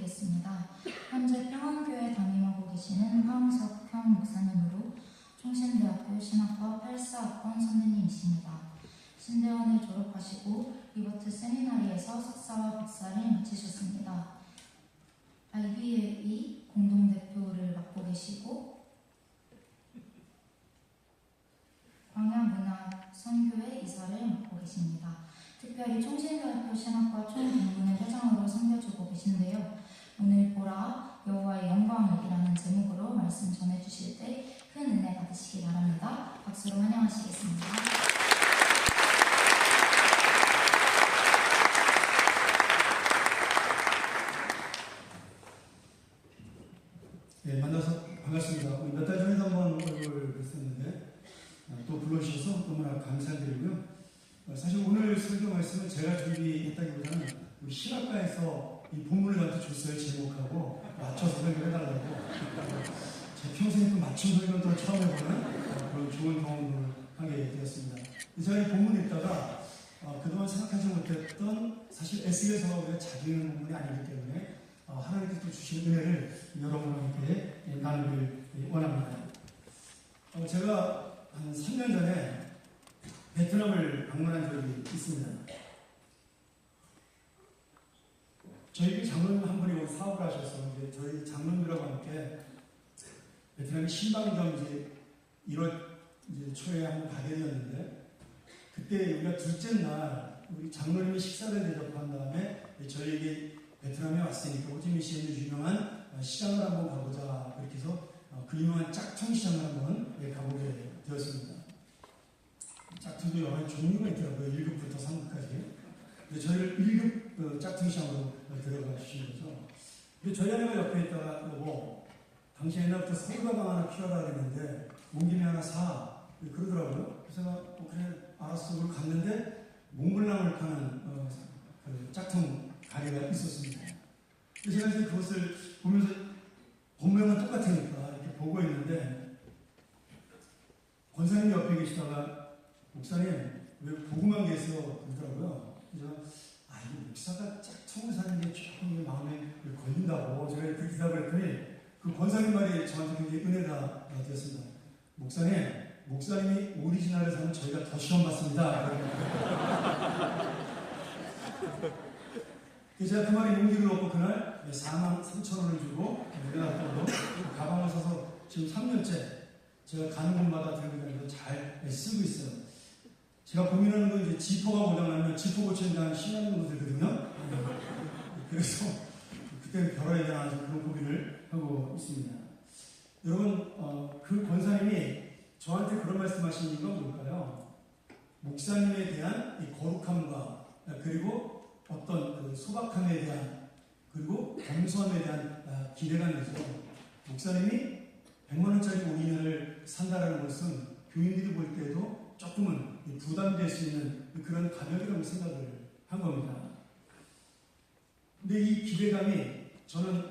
모시겠습니다. 현재 평안교회 담임하고 계시는 황석형 목사님으로 총신대학교 신학과 84학번 선배님이십니다. 신대원을 졸업하시고 리버트 세미나리에서 석사와 박사를 마치셨습니다. IBA 공동대표를 맡고 계시고 광야문화 선교회 이사를 맡고 계십니다. 특별히 총신대학교 신학과 총동문회 회장으로 섬겨주고 계신데요. 오늘 보라 여호와의 영광이라는 제목으로 말씀 전해주실 때 큰 은혜 받으시기 바랍니다. 박수로 환영하시겠습니다. 네, 만나서 반갑습니다. 몇 달 전에도 한번 얼굴을 뵀었는데 또 불러주셔서 너무나 감사드리고요. 사실 오늘 설교 말씀은 제가 준비했다기보다는 우리 신학과에서 이 본문을 저한테 줬어요. 제목하고 맞춰서 설교해달라고. 제 평생에 또 맞춤 설교는 또 처음 해보는 그런 좋은 경험을 하게 되었습니다. 제가 이 본문을 읽다가 그동안 생각하지 못했던 사실 에스겔서가 우리가 자기 있는 본문이 아니기 때문에 하나님께서 주신 은혜를 여러분과 함께 나누길 원합니다. 제가 한 3년 전에 베트남을 방문한 적이 있습니다. 저희 장로님 한 분이 사업을 하셔서 저희 장로님들하고 함께 베트남의 신방점 1월 초에 한번 가게 되었는데, 그때 우리가 둘째 날 우리 장로님이 식사를 대접한 다음에 저희에게 베트남에 왔으니까 호지민시에 있는 유명한 시장을 한번 가보자, 그렇게 해서 그 유명한 짝퉁 시장을 한번 가보게 되었습니다. 짝퉁도 여러 가지 종류가 있더라고요. 1급부터 3급까지. 근데 저희를 1급 짝퉁 시장으로 들어가 주신 거죠. 근데 저희 아내가 옆에 있다가 여보, 당신 옛날부터 서울가방 하나 필요하다 그랬는데 온 김에 하나 사, 그러더라고요. 그래서 제가 그래 알았어. 그걸 갔는데 몽블랑을 파는 그 짝퉁 가게가 있었습니다. 제가 이제 그것을 보면서 본명은 똑같으니까 이렇게 보고 있는데, 권사님 옆에 계시다가 목사님 왜 보고만 계세요? 그러더라고요. 그래서 이 목사가 짝퉁을 사는 게 조금 마음에 걸린다고 제가 이렇게 대답을 했더니 그 권사님 말이 저한테 굉장히 은혜가 되었습니다. 목사님이 오리지널을 사면 저희가 더 시험 받습니다. 제가 그 말에 용기를 얻고 그날 43,000원을 주고 우리나라로 가방을 사서 지금 3년째 제가 가는 곳마다 들고 다니면서 잘 쓰고 있어요. 제가 고민하는 건 이제 지퍼가 고장나면 지퍼 고치는 데 한 10년 정도 들거든요. 그래서 그때는 벼락이 나와서 그런 고민을 하고 있습니다. 여러분, 그 권사님이 저한테 그런 말씀하신 이유가 뭘까요? 목사님에 대한 이 거룩함과 그리고 어떤 그 소박함에 대한, 그리고 겸손함에 대한 기대감이죠. 목사님이 100만원짜리 오리지널을 산다는 것은 교인들이 볼 때도 조금은 부담될 수 있는 그런 가격이라고 생각을 한 겁니다. 근데 이 기대감이, 저는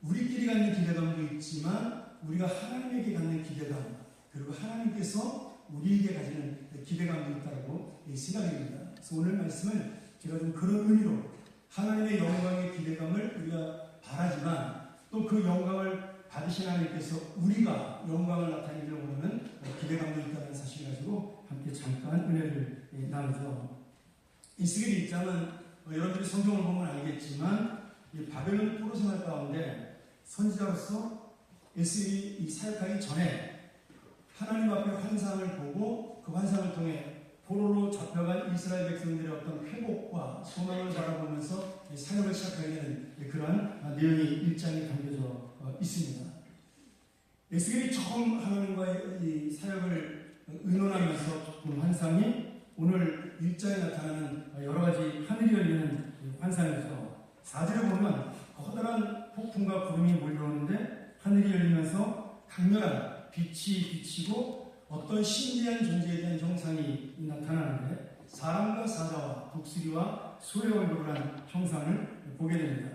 우리끼리 갖는 기대감도 있지만 우리가 하나님에게 갖는 기대감, 그리고 하나님께서 우리에게 가지는 기대감도 있다고 생각이 됩니다. 그래서 오늘 말씀을 제가 좀 그런 의미로 하나님의 영광의 기대감을 우리가 바라지만 또 그 영광을 받으신 하나님께서 우리가 영광을 나타내기를 원하는 기대감도 있다는 사실을 가지고 함께 잠깐 은혜를 나누죠. 에스겔 1장은 여러분들이 성경을 보면 알겠지만 바벨론 포로 생활 가운데 선지자로서 에스겔이 이 사역하기 전에 하나님 앞에 환상을 보고 그 환상을 통해 포로로 잡혀간 이스라엘 백성들의 어떤 회복과 소망을 바라보면서 사역을 시작하게 되는 그러한 내용이 1장에 담겨져 있습니다. 에스겔이 처음 하나님과의 이 사역을 의논하면서 본 환상이 오늘 1장에 나타나는 여러 가지 하늘이 열리는 환상이죠. 4절에 보면 커다란 폭풍과 구름이 몰려오는데 하늘이 열리면서 강렬한 빛이 비치고 어떤 신비한 존재에 대한 형상이 나타나는데 사람과 사자와 독수리와 소의 얼굴을 한 형상을 보게 됩니다.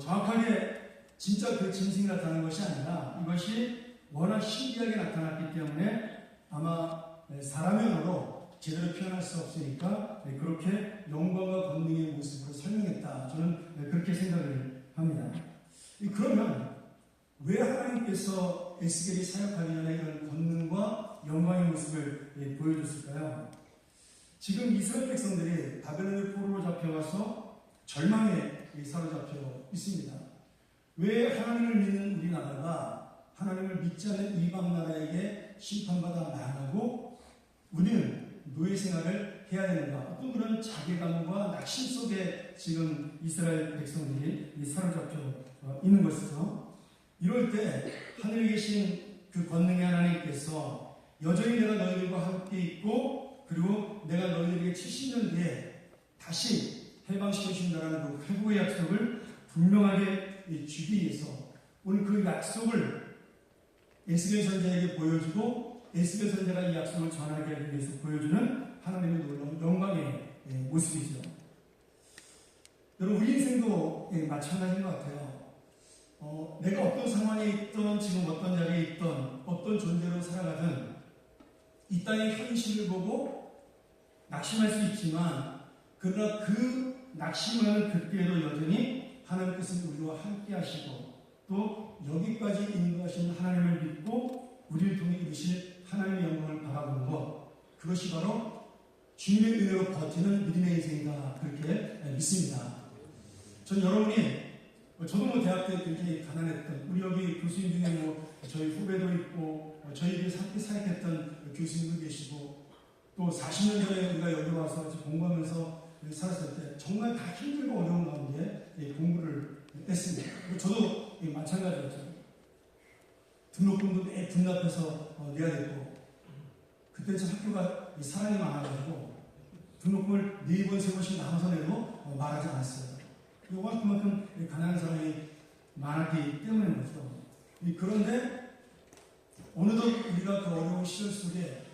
정확하게 진짜 그 짐승이 나타나는 것이 아니라 이것이 워낙 신기하게 나타났기 때문에 아마 사람의 언어로 제대로 표현할 수 없으니까 그렇게 영광과 권능의 모습으로 설명했다. 저는 그렇게 생각을 합니다. 그러면 왜 하나님께서 에스겔이 사역하기 전에 이런 권능과 영광의 모습을 보여줬을까요? 지금 이스라엘 백성들이 바벨론의 포로로 잡혀가서 절망에 사로잡혀 있습니다. 왜 하나님을 믿는 우리나라가 하나님을 믿지 않는 이방 나라에게 심판받아 망하고 우리는 노예 생활을 해야 되는가? 어떤 그런 자괴감과 낙심 속에 지금 이스라엘 백성들이 사로잡혀 있는 것이죠. 이럴 때 하늘에 계신 그 권능의 하나님께서 여전히 내가 너희들과 함께 있고 그리고 내가 너희들에게 70년 뒤에 다시 해방시켜 주신다는 그 회복의 약속을 분명하게 주기 위해서 오늘 그 약속을 에스겔 선지자에게 보여주고 에스겔 선지자가 이 약속을 전하게 하기 위해서 보여주는 하나님의 놀라운 영광의 모습이죠. 여러분 우리 인생도 마찬가지인 것 같아요. 내가 어떤 상황에 있던 지금 어떤 자리에 있던 어떤 존재로 살아가든 이 땅의 현실을 보고 낙심할 수 있지만 그러나 그 낙심하는 그때에도 여전히 하나님께서는 우리와 함께 하시고 또 여기까지 인도하신 하나님을 믿고 우리를 통해 이루실 하나님의 영광을 바라보는 것 그것이 바로 주님의 은혜로 버티는 믿음의 인생이다 그렇게 믿습니다. 전 여러분이 저도 대학 때 굉장히 가난했던 우리 여기 교수님 중에 저희 후배도 있고 저희들이 함께 사역했던 교수님도 계시고 또 40년 전에 우리가 여기 와서 공부하면서 살았을 때 정말 다 힘들고 어려운 가운데 공부를 했습니다. 저도 마찬가지였죠. 등록금도 매 분납해서 내야 되고 그때 저 학교가 사람이 많아가지고 등록금을 4번, 3번씩 나눠서 내도 말하지 않았어요. 그만큼 가난한 사람이 많았기 때문인 거죠. 그런데 어느덧 우리가 그 어려운 시절 속에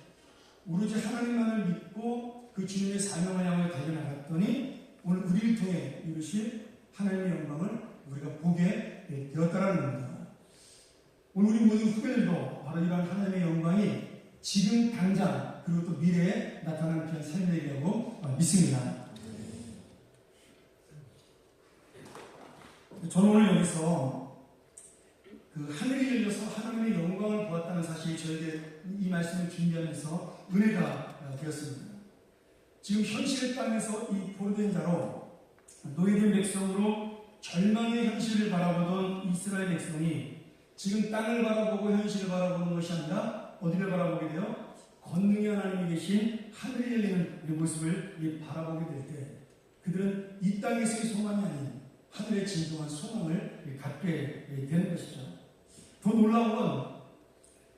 오로지 하나님만을 믿고 그 주님의 사명을 향해 달려나갔더니 오늘 우리를 통해 이루실 하나님의 영광을 우리가 보게 되었다라는 겁니다. 오늘 우리 모든 후배들도 바로 이러한 하나님의 영광이 지금 당장 그리고 또 미래에 나타나는 그런 삶이라고 믿습니다. 저는 오늘 여기서 그 하늘이 열려서 하나님의 영광을 보았다는 사실이 저에게 이 말씀을 준비하면서 은혜가 되었습니다. 지금 현실의 땅에서 이 포로된 자로 노예된 백성으로 절망의 현실을 바라보던 이스라엘 백성이 지금 땅을 바라보고 현실을 바라보는 것이 아니라 어디를 바라보게 돼요? 권능의 하나님이 계신 하늘이 열리는 이 모습을 바라보게 될 때 그들은 이 땅에서의 소망이 아닌 하늘의 진정한 소망을 갖게 되는 것이죠. 더 놀라운 건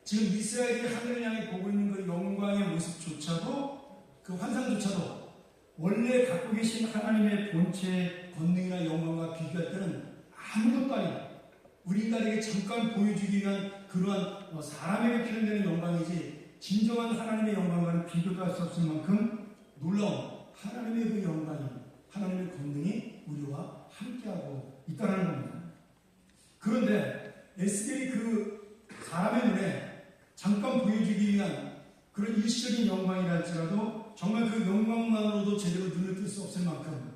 지금 이스라엘이 하늘을 향해 보고 있는 그 영광의 모습조차도 그 환상조차도 원래 갖고 계신 하나님의 본체의 권능이나 영광과 비교할 때는 아무것도 아닌 우리 인간에게 잠깐 보여주기 위한 그러한 사람에게 표현되는 영광이지 진정한 하나님의 영광과는 비교도 할 수 없을 만큼 놀라운 하나님의 그 영광이 하나님의 권능이 우리와 함께하고 있다는 겁니다. 그런데 에스겔이 그 사람의 눈에 잠깐 보여주기 위한 그런 일시적인 영광이라 할지라도 정말 그 영광만으로도 제대로 눈을 뜰 수 없을 만큼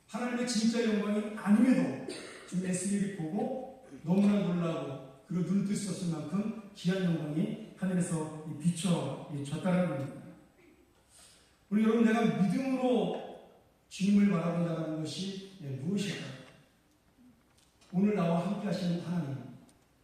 하나님의 진짜 영광이 아님에도 지금 에스겔이 보고 너무나 놀라고 그리고 눈을 뜰 수 없을 만큼 귀한 영광이 하늘에서 비춰졌다는 겁니다. 우리 여러분 내가 믿음으로 주님을 바라본다는 것이 무엇일까요? 오늘 나와 함께 하시는 하나님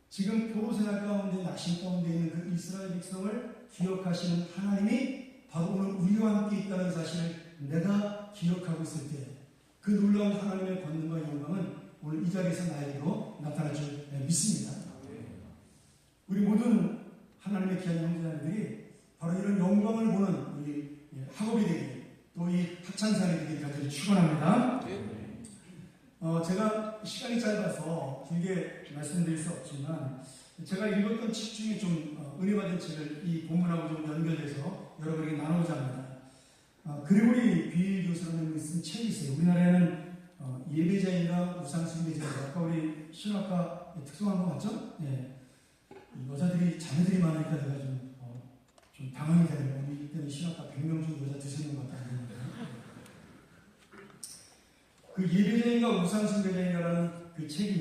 지금 포로 생활 가운데 낙심 가운데 있는 그 이스라엘 백성을 기억하시는 하나님이 바로 오늘 우리와 함께 있다는 사실을 내가 기억하고 있을 때 그 놀라운 하나님의 권능과 영광은 오늘 이 자리에서 나에게로 나타날 줄 믿습니다. 우리 모든 하나님의 귀한 형제자매들이 바로 이런 영광을 보는 우리 학업이 되기 또 이 학창사이 되기 간절히 축원합니다. 제가 시간이 짧아서 길게 말씀드릴 수 없지만 제가 읽었던 책 중에 좀 은혜 받은 책을 이 본문하고 좀 연결해서 여러분에게 나누고자 합니다. 그리고리 비일 교수라는 쓴 책이 있어요. 우리나라에는 예배자인가 우상숭배자인가 아까 우리 신학과 특성한 거 맞죠? 네. 여자들이 자매들이 많으니까 내가 좀 당황이 되네요. 우리 때는 신학과 100명 정도 여자 드시는 것 같다는 그 예배자인가 우상숭배자인가라는 그 책이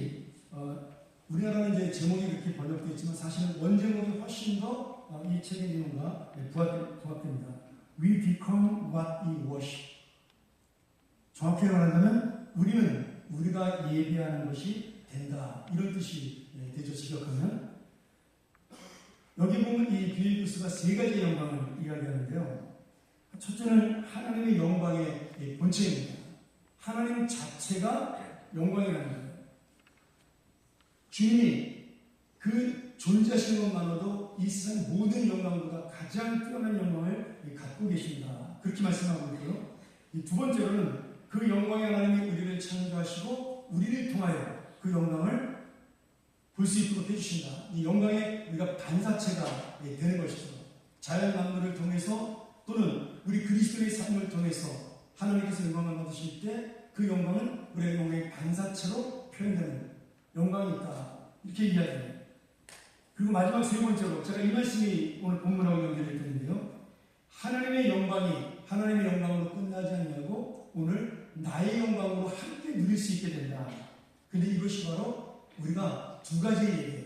우리나라는 이제 제목이 그렇게 번역되어 있지만 사실은 원제목이 훨씬 더 이 책의 내용과 부합됩니다. We become what we worship. 정확히 말한다면 우리는 우리가 예배하는 것이 된다. 이런 뜻이 되죠. 직역하면. 여기 보면 이 빌리부스가 세 가지 영광을 이야기하는데요. 첫째는 하나님의 영광의 본체입니다. 하나님 자체가 영광이라는 거예요. 주님이 그 존재하시는 것만으로도 이 세상 모든 영광보다 가장 뛰어난 영광을 갖고 계십니다. 그렇게 말씀하고 있고요. 이 두 번째로는 그 영광의 하나님이 우리를 창조하시고 우리를 통하여 그 영광을 볼 수 있도록 해주신다. 이 영광의 우리가 반사체가 되는 것이죠. 자연 만물을 통해서 또는 우리 그리스도의 삶을 통해서 하나님께서 영광을 받으실 때 그 영광은 우리의 영광의 반사체로 표현되는 영광이 있다. 이렇게 이야기해요. 그리고 마지막 세 번째로 제가 이 말씀이 오늘 본문하고 연결될 텐데요. 하나님의 영광으로 끝나지 않냐고 오늘 나의 영광으로 함께 누릴 수 있게 된다. 근데 이것이 바로 우리가 두 가지 예배,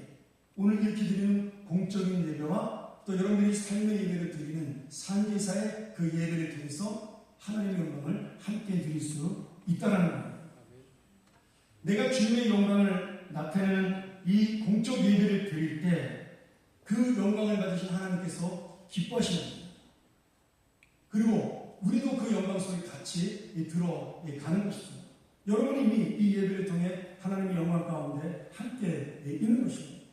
오늘 이렇게 드리는 공적인 예배와 또 여러분들이 삶의 예배를 드리는 산제사의 그 예배를 통해서 하나님의 영광을 함께 드릴 수 있다는 거예요. 내가 주님의 영광을 나타내는 이 공적 예배를 드릴 때 그 영광을 받으신 하나님께서 기뻐하십니다. 그리고 우리도 그 영광 속에 같이 들어가는 것이죠. 여러분이 이미 이 예배를 통해 하나님의 영광 가운데 함께 있는 것입니다.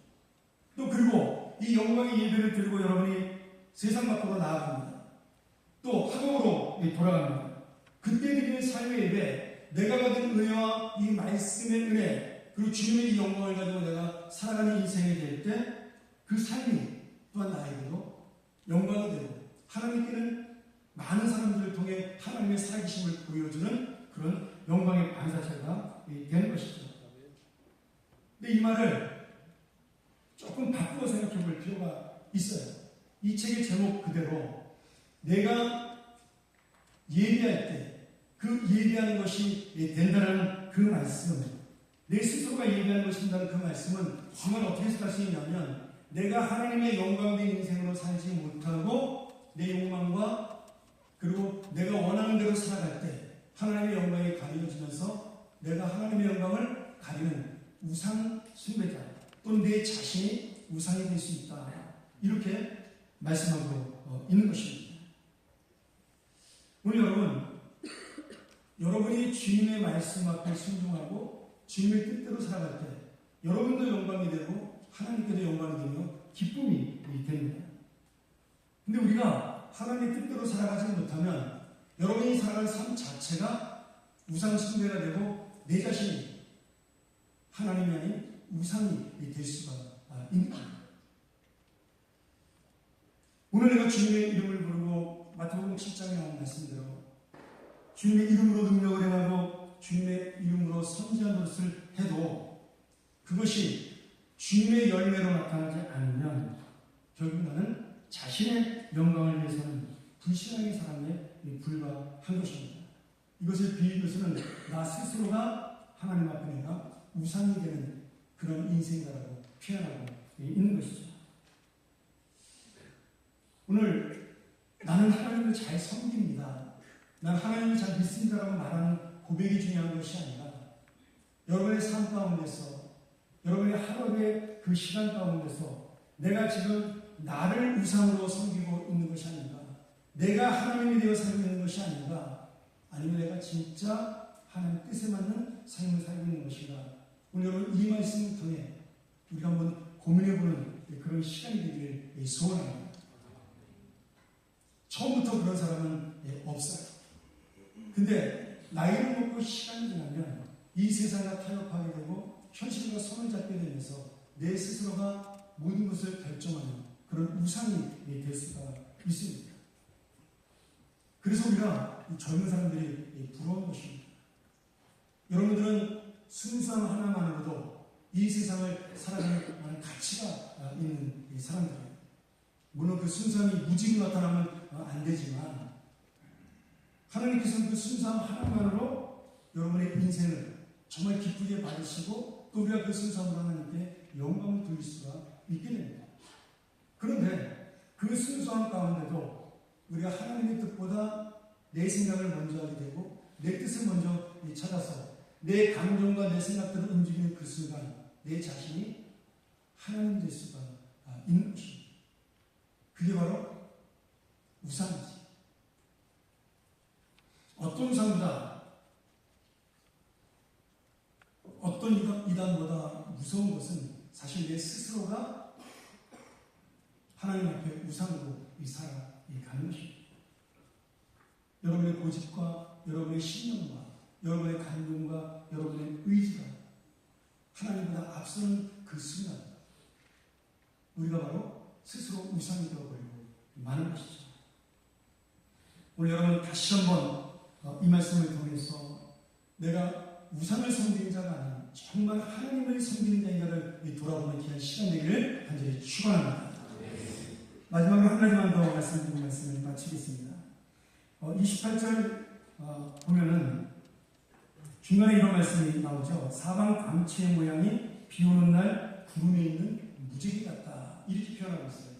또 그리고 이 영광의 예배를 드리고 여러분이 세상 밖으로 나아갑니다. 또 학업으로 돌아갑니다. 그때 드리는 삶의 예배, 내가 받은 은혜와 이 말씀의 은혜, 그리고 주님의 이 영광을 가지고 내가 살아가는 인생이 될 때 그 삶이 또한 나에게도 영광이 되고 하나님께는 많은 사람들을 통해 하나님의 살아계심을 보여주는 그런 영광의 반사체가 되는 것이죠. 근데 이 말을 조금 바꾸어 생각해 볼 필요가 있어요. 이 책의 제목 그대로 내가 예배할 때 그 예배하는 것이 된다는 그 말씀, 내 스스로가 예배하는 것이 된다는 그 말씀은 정말 어떻게 해석할 수 있냐면 내가 하나님의 영광된 인생으로 살지 못하고 내 욕망과 그리고 내가 원하는 대로 살아갈 때 하나님의 영광이 가려지면서 내가 하나님의 영광을 가리는 우상 숭배자 또는 내 자신이 우상이 될 수 있다. 이렇게 말씀하고 있는 것입니다. 오늘 여러분이 주님의 말씀 앞에 순종하고 주님의 뜻대로 살아갈 때 여러분도 영광이 되고 하나님께도 영광이 되며 기쁨이 됩니다. 근데 우리가 하나님의 뜻대로 살아가지 못하면 여러분이 살아가는 삶 자체가 우상 숭배가 되고 내 자신이 하나님이 아닌 우상이 될 수가 있는 겁니다. 오늘 내가 주님의 이름을 부르고 마태복음 7장에 나온 말씀대로 주님의 이름으로 능력을 행하고 주님의 이름으로 선지한 것을 해도 그것이 주님의 열매로 나타나지 않으면 결국 나는 자신의 영광을 위해서는 불신앙의 사람에 불과한 것입니다. 이것을 비유해서는 나 스스로가 하나님 앞에 내가 우상이 되는 그런 인생이라고 표현하고 있는 것이죠. 오늘 나는 하나님을 잘 섬깁니다. 난 하나님을 잘 믿습니다라고 말하는 고백이 중요한 것이 아니라 여러분의 삶 가운데서 여러분의 하루의 그 시간 가운데서 내가 지금 나를 우상으로 섬기고 있는 것이 아닌가, 내가 하나님이 되어 살고 있는 것이 아닌가, 아니면 내가 진짜 하나님 뜻에 맞는 삶을 살고 있는 것인가. 오늘 여러분 이 말씀을 통해 우리가 한번 고민해보는 그런 시간이 되기를 소원합니다. 처음부터 그런 사람은 없어요. 근데 나이를 먹고 시간이 지나면 이 세상과 타협하게 되고 현실과 손을 잡게 되면서 내 스스로가 모든 것을 결정하는 그런 우상이 될 수가 있습니다. 그래서 우리가 젊은 사람들이 부러운 것입니다. 여러분들은 순수함 하나만으로도 이 세상을 살아가는 가치가 있는 사람들이에요. 물론 그 순수함이 무지로 나타나면 안 되지만 하나님께서는 그 순수함 하나만으로 여러분의 인생을 정말 기쁘게 받으시고 또 우리가 그 순수함으로 하나님께 영광을 돌릴 수가 있게 됩니다. 그런데 그 순수함 가운데도 우리가 하나님의 뜻보다 내 생각을 먼저 하게 되고 내 뜻을 먼저 찾아서 내 감정과 내 생각들을 움직이는 그 순간 내 자신이 하나님 될 수가 있는 것입니다. 그게 바로 우상이지. 어떤 우상보다 어떤 이단보다 무서운 것은 사실 내 스스로가 하나님 앞에 우상으로 살아가는 것입니다. 여러분의 고집과 여러분의 신념과 여러분의 감동과 여러분의 의지가 하나님보다 앞서는 그 순간 우리가 바로 스스로 우상이 되어버리고 마는 것이죠. 오늘 여러분 다시 한번 이 말씀을 통해서 내가 우상을 섬기는 자가 아닌 정말 하나님을 섬기는 자인가를 돌아보는 귀한 시간 되기를 간절히 축원합니다. 마지막으로 한 가지만 더 말씀드리는 말씀을 마치겠습니다. 28절 보면은 중간에 이런 말씀이 나오죠. 사방 광채의 모양이 비 오는 날 구름에 있는 무지개 같다. 이렇게 표현하고 있어요.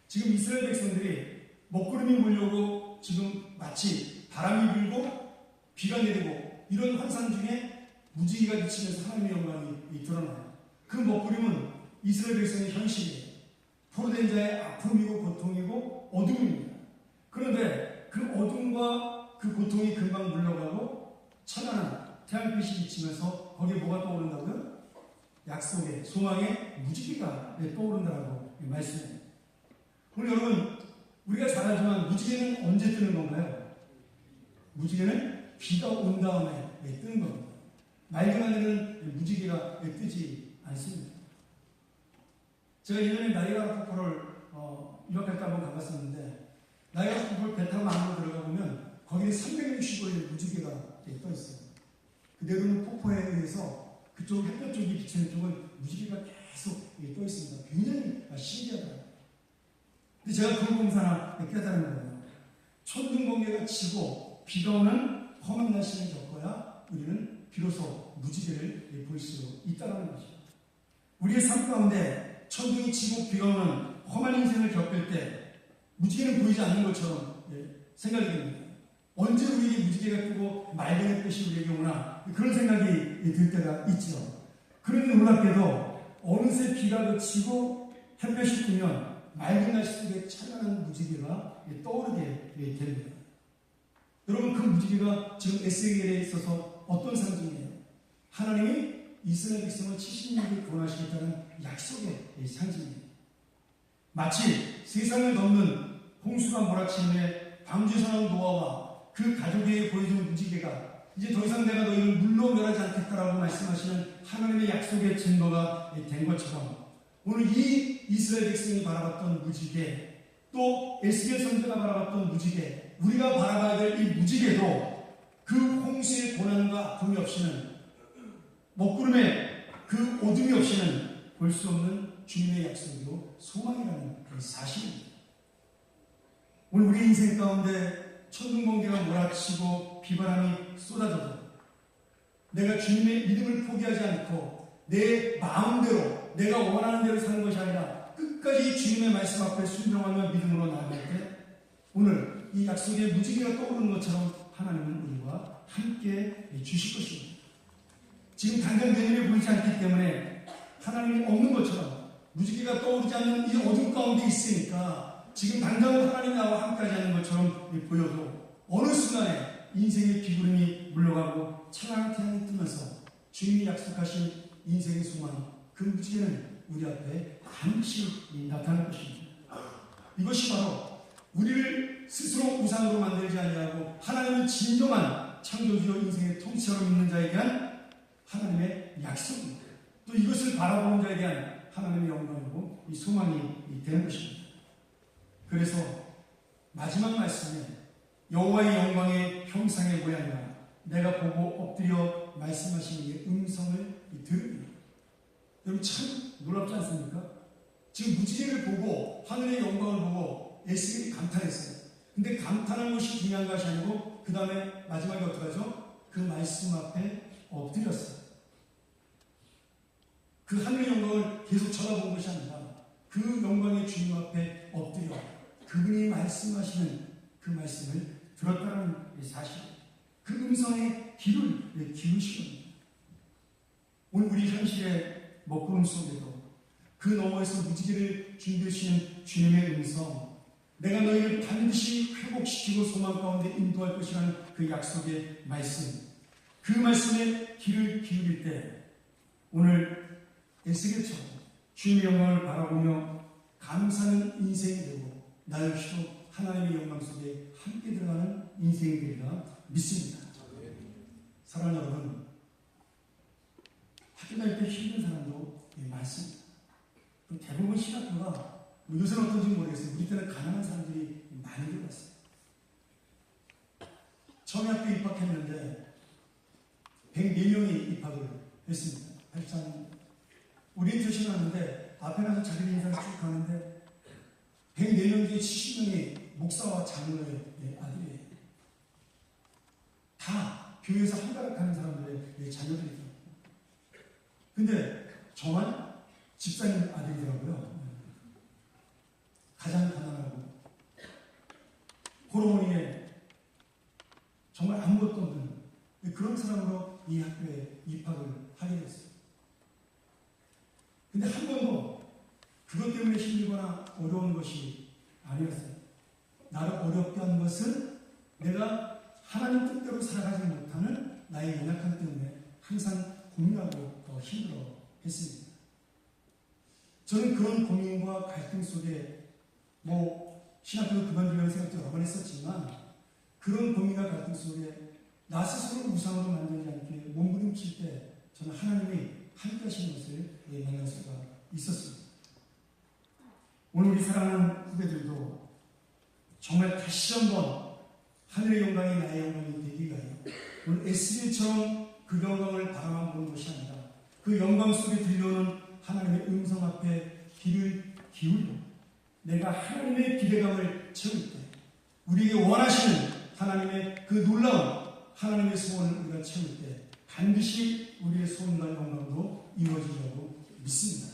지금 이스라엘 백성들이 먹구름이 몰려오고 지금 마치 바람이 불고 비가 내리고 이런 환상 중에 무지개가 비치면서 하나님의 영광이 드러나요. 그 먹구름은 이스라엘 백성의 현실이에요. 포로된 자의 아픔이고 고통이고 어둠입니다. 그런데 그 어둠과 그 고통이 금방 물러가고 찬란한 태양빛이 비치면서 거기에 뭐가 떠오른다고요? 약속의 소망의 무지개가 떠오른다라고 말씀해요. 오늘 여러분 우리가 잘 알지만 무지개는 언제 뜨는 건가요? 무지개는 비가 온 다음에 뜨는 겁니다. 맑은 하늘은 무지개가 뜨지 않습니다. 제가 예전에 나이아가라 폭포를 유학할 때 한번 가봤었는데 나이아가라 폭포를 배 타고 안으로 들어가 보면 거기에 365일 무지개가 떠 있어요. 그 내려오는 폭포에 의해서 그쪽 햇볕 쪽이 비치는 쪽은 무지개가 계속 떠 있습니다. 굉장히 신기하더라고요. 근데 제가 그걸 보면서 하나 깨달은 거예요. 천둥번개가 치고 비가 오는 험한 날씨를 겪어야 우리는 비로소 무지개를 볼 수 있다는 것이죠. 우리의 삶 가운데 천둥이 치고 비가 오는 험한 인생을 겪을 때 무지개는 보이지 않는 것처럼 생각이 됩니다. 언제 우리에게 무지개가 뜨고 맑은 햇볕이 우리에게 오나 그런 생각이 들 때가 있죠. 그런데 놀랍게도 어느새 비가 그치고 햇볕이 뜨면 맑은 날씨 속에 찬란한 무지개가 떠오르게 됩니다. 여러분 그 무지개가 지금 에스겔에 있어서 어떤 상징이에요? 하나님이 이스라엘 백성을 70년을 구원하시겠다는 약속의 상징입니다. 마치 세상을 덮는 홍수가 몰아치는 방주에 사는 노아와 그 가족에게 보여준 무지개가 이제 더 이상 내가 너희를 물로 멸하지 않겠다라고 말씀하시는 하나님의 약속의 증거가 된 것처럼 오늘 이 이스라엘 백성이 바라봤던 무지개 또 에스겔 선지자가 바라봤던 무지개 우리가 바라봐야 될 이 무지개도 그 홍수의 고난과 아픔이 없이는 먹구름의 그 어둠이 없이는 볼 수 없는 주님의 약속이요 소망이라는 그 사실입니다. 오늘 우리 인생 가운데 천둥번개가 몰아치고 비바람이 쏟아져도 내가 주님의 믿음을 포기하지 않고 내 마음대로 내가 원하는 대로 사는 것이 아니라 끝까지 주님의 말씀 앞에 순종하며 믿음으로 나아갈 때 오늘 이 약속의 무지개가 떠오르는 것처럼 하나님은 우리와 함께 주실 것입니다. 지금 당장 내 눈에 보이지 않기 때문에 하나님이 없는 것처럼 무지개가 떠오르지 않는 이 어둠 가운데 있으니까 지금 당장 하나님이 나와 함께하지 않는 것처럼 보여도 어느 순간에 인생의 비구름이 물러가고 찬란한 태양이 뜨면서 주님이 약속하신 인생의 소망 그 무지개는 우리 앞에 반드시 나타날 것입니다. 이것이 바로 우리를 스스로 우상으로 만들지 아니하고 하나님을 진정한 창조주요 인생의 통치자로 믿는 자에 대한 하나님의 약속입니다. 또 이것을 바라보는 자에 대한 하나님의 영광이고 이 소망이 되는 것입니다. 그래서 마지막 말씀에 여호와의 영광의 형상의 모양이라 내가 보고 엎드려 말씀하시는 이 음성을 들으니 여러분 참 놀랍지 않습니까? 지금 무지개를 보고 하늘의 영광을 보고 에스겔이 감탄했어요. 근데 감탄한 것이 중요한 것이 아니고 그 다음에 마지막에 어떻게 하죠? 그 말씀 앞에 엎드렸어요. 그 하늘의 영광을 계속 쳐다본 것이 아니라 그 영광의 주님 앞에 엎드려 그분이 말씀하시는 그 말씀을 들었다는 사실, 그 음성에 귀를 기울이시는 겁니다. 오늘 우리 현실의 먹구름 속에도 그 너머에서 무지개를 준비하시는 주님의 음성, 내가 너희를 반드시 회복시키고 소망 가운데 인도할 것이라는 그 약속의 말씀, 그 말씀에 귀를 기울일 때 오늘 에스겔처럼 주님의 영광을 바라보며 감사하는 인생이 되고 나 역시도 하나님의 영광 속에 함께 들어가는 인생이 되리라 믿습니다. 사랑하는 여러분, 학교 다닐 때 힘든 사람도 많습니다. 대부분 신학교가 요새는 어떤지 모르겠어요. 우리 때는 가난한 사람들이 많이 들어갔어요. 처음에 학교 입학했는데 104명이 입학을 했습니다. 8장 오리엔테이션 하는데 앞에 가서 자기 인사를 쭉 가는데 104명 중에 70명이 목사와 장로의 아들이에요. 다 교회에서 한가락하는 사람들의 자녀들이더라고요. 근데 저만 집사님 아들이더라고요. 가장 가난하고 호르몬에 정말 아무것도 없는 그런 사람으로 이 학교에 입학을 하게 됐어요. 근데 한 번도 그것 때문에 힘들거나 어려운 것이 아니었어요. 나를 어렵게 한 것은 내가 하나님 뜻대로 살아가지 못하는 나의 연약함 때문에 항상 고민하고 더 힘들어 했습니다. 저는 그런 고민과 갈등 속에 신학교도 그만두려는 생각도 여러 번 했었지만 그런 고민과 갈등 속에 나 스스로 우상으로 만들지 않게 몸부림칠 때 저는 하나님이 함께 하시는 것을 만날 수가 있었습니다. 오늘 우리 사랑하는 후배들도 정말 다시 한번 하늘의 영광이 나의 영광이 되기 위하여 오늘 에스겔처럼 그 영광을 바라만 보는 것이 아니라 그 영광 속에 들려오는 하나님의 음성 앞에 귀를 기울여 내가 하나님의 기대감을 채울 때 우리에게 원하시는 하나님의 그 놀라운 하나님의 소원을 우리가 채울 때 반드시 우리의 소원과 영광도 이루어지려고 믿습니다.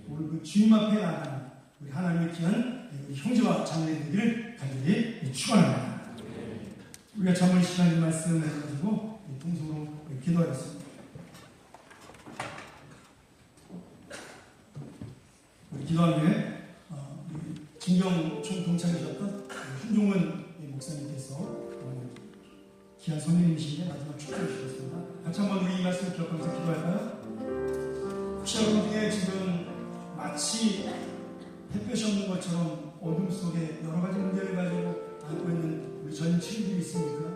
오늘 그 주님 앞에 나가는 우리 하나님의 귀한 우리 형제와 자매들을 간절히 축원합니다. 우리가 저번 시간에 말씀을 가지고 통성으로 기도하겠습니다. 우리 기도한 후에 진경총 동창이셨던 한종원 목사님께서 귀한 손님이신데 마지막 축복해 주셨습니다. 같이 한번 우리 이 말씀을 기억하면서 기도할까요? 혹시 여러분 중에 지금 마치 햇볕이 없는 것처럼 어둠 속에 여러 가지 문제를 가지고 안고 있는 우리 전 친구들이 있습니까?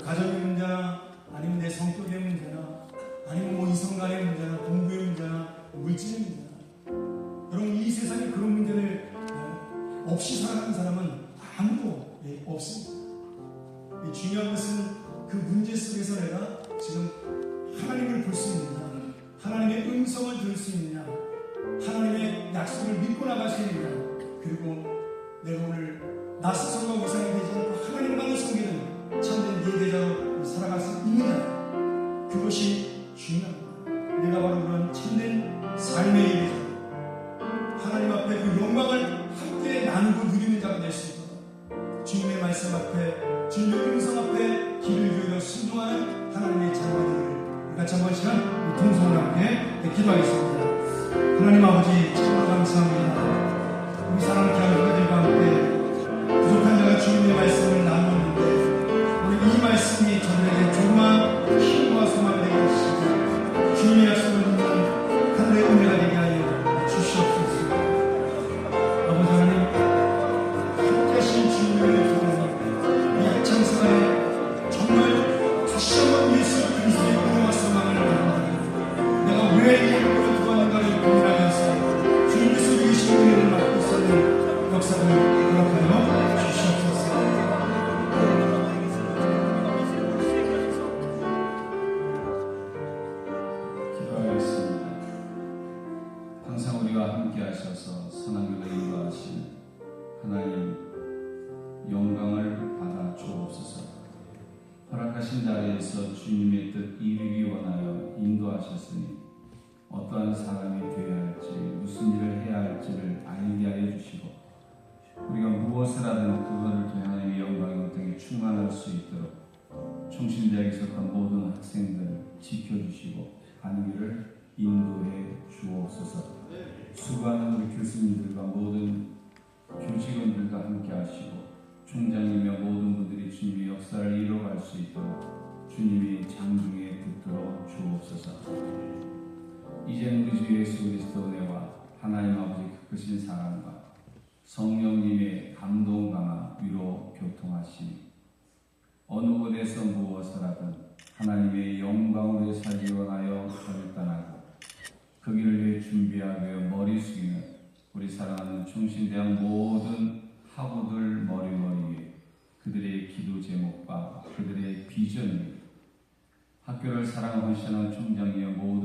가정의 문제나 아니면 내 성격의 문제나 아니면 이성 간의 문제나 공부의 문제나 물질의 문제나 여러분 이 세상에 그런 문제를 없이 살아가는 사람은 아무도 없습니다. 중요한 것은 그 문제 속에서 내가 지금 하나님을 볼 수 있느냐, 하나님의 음성을 들을 수 있느냐, 하나님의 약속을 믿고 나갈 수 있느냐, 그리고 내가 오늘 나 스스로가 우상이 되지 않고 하나님만을 섬기는 참된 예배자로 살아갈 수 있느냐, 그것이 중요합니다. 내가 바로 그런 참된 삶의 예배자, 하나님 앞에 그 영광을 함께 나누고 누리는 자가 될 수 있도록 주님의 말씀 앞에 주님의 음성 앞에 귀를 기울여 순종하는 하나님의 자녀들을 같이 한번 시간 통성을 함께 기도하겠습니다. 하나님 아버지 참으로 감사합니다. 우리 사랑하는 귀한 후배들과 함께 부족한 자가 주님의 말씀을 나누었는데 오늘 이 말씀이 저들에게 조그만 힘과 소망이 되게 하시고 주님의 약속을 듣는 하늘의 은혜가 되게 하여 주시옵소서. 아버지 하나님 함께 하신 주님의 기도는 이 학창생활에 정말 다시 한번 예수 그리스도의 은혜와 소망을 나누고 내가 왜 이 학교를 들어왔는가를 고민하면서 주님께서 우리 계신 은혜를 맡고 있는 역사를 허락하여 주시옵소서. 기도하겠습니다. 항상 우리와 함께 하셔서 선한 일에 인도하시는 하나님 영광을 받아 주옵소서. 허락하신 하신 자리에서 주님의 뜻 이루기 원하여 인도하셨으니 어떠한 사람이 되어야 할지 무슨 일을 해야 할지를 알게 하여 주시고 우리가 무엇을 하든 그것을 통해 하나님의 영광이 땅에 충만할 수 있도록 총신대학에 속한 모든 학생들을 지켜주시고 가는 길을 인도해 주옵소서. 수고하는 우리 교수님들과 모든 교직원들과 함께 하시고 총장님과 모든 분들이 주님의 역사를 이뤄갈 수 있도록 주님이 장중에 붙들어 주옵소서. 이제는 우리 주 예수 그리스도 은혜와 하나님 아버지 크신 사랑과 성령님의 감동 강화 위로 교통하시니 어느 곳에서 무엇을 하든 하나님의 영광으로 살기 원하여 결단하고 그 길을 위해 준비하기 위해 머리 숙이는 우리 사랑하는 충신대학 모든 학우들 머리 위에 그들의 기도 제목과 그들의 비전 위 학교를 사랑하고 헌신하는 총장이여 모든